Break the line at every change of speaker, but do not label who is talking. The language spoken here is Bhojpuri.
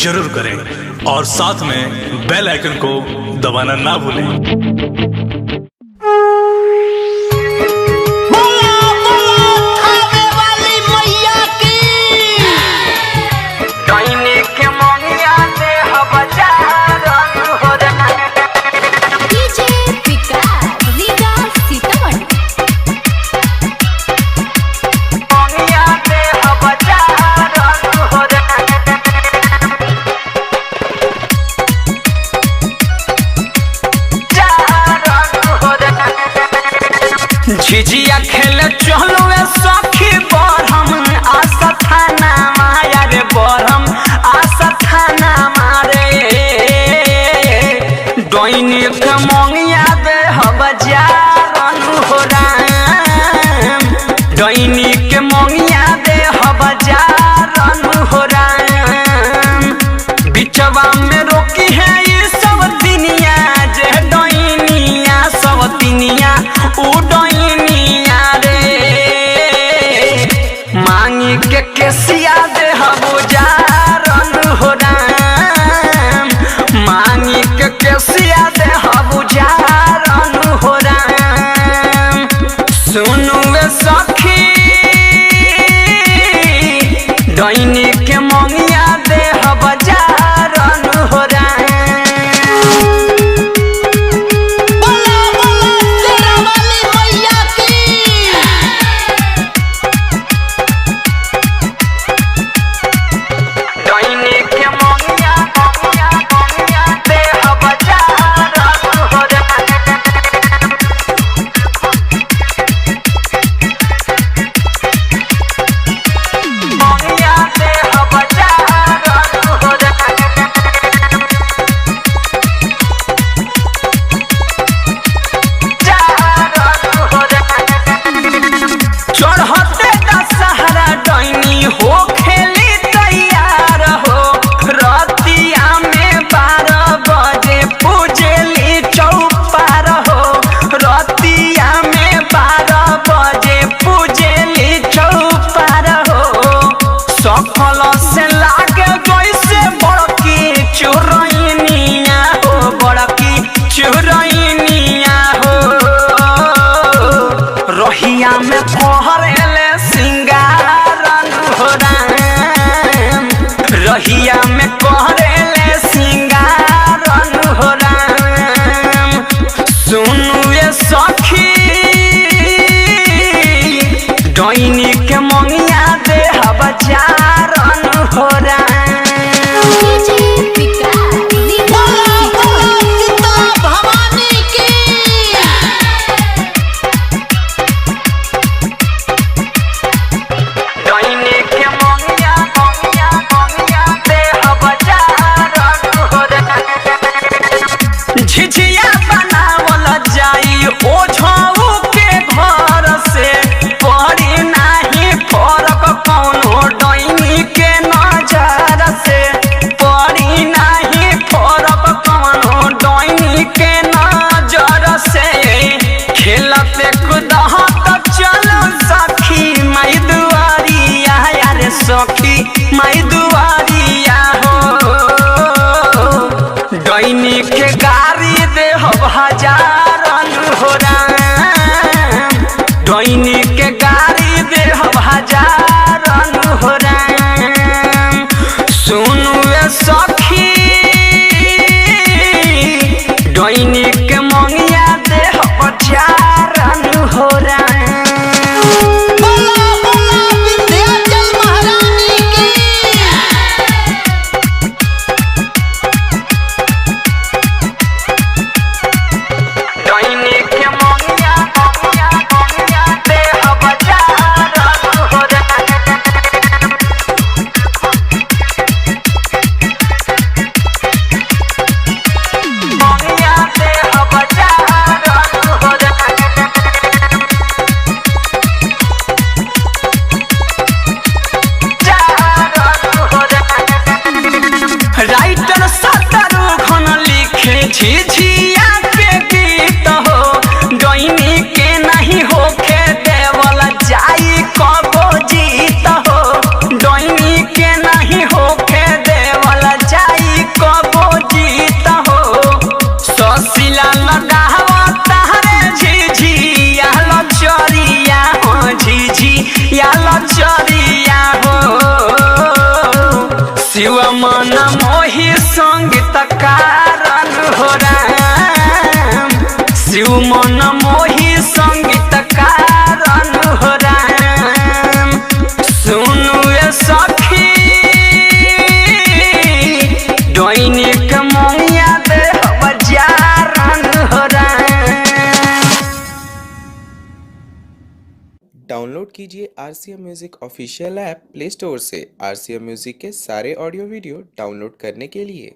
जरूर करें और साथ में बेल आइकन को दबाना ना भूलें।
झिझिया खेल चलो सखी बरहम आशा थाना माया रे बरहम आशा थाना मारे दैनिक मंगिया दे हजारन हो राम दैनिक मंगिया दे हजारन हो राम बिचवा में रोकी है ये सब दिनिया जे दैनिया सब दिनिया के केसिया दे हजारन हो राम मांगी के केसिया दे हजारन हो राम सुनु सखी दैनिक मंगिया दे हजारन हो राम सफल से लागे जैसे बड़की चुरैनिया हो बड़की चुरैनिया हो रहिया में पहरेले सिंगारन हो राम रहिया में पहरेले सिंगारन हो राम सुनु ये सखी दैनिक मंगिया दे हजारन हो राम झिझिया बनावल जाई ओझऊ के घर से पड़ी नाही फरक कौनो दैनी के नजर से पड़ी नाही फरक कौनो दैनी के नजर से खेलते कुदहत चलो सखी माई दुआरिया यारे सखी माई दुआरिया हो दैनिक के गाड़ी दे हजारन हो राम दैनिक के गाड़ी दे हजारन हो राम सुनु सखी दैनिक के मंगिया दे हजारन हो राम
डाउनलोड कीजिए RCM music official app play store से। RCM म्यूजिक के सारे ऑडियो वीडियो डाउनलोड करने के लिए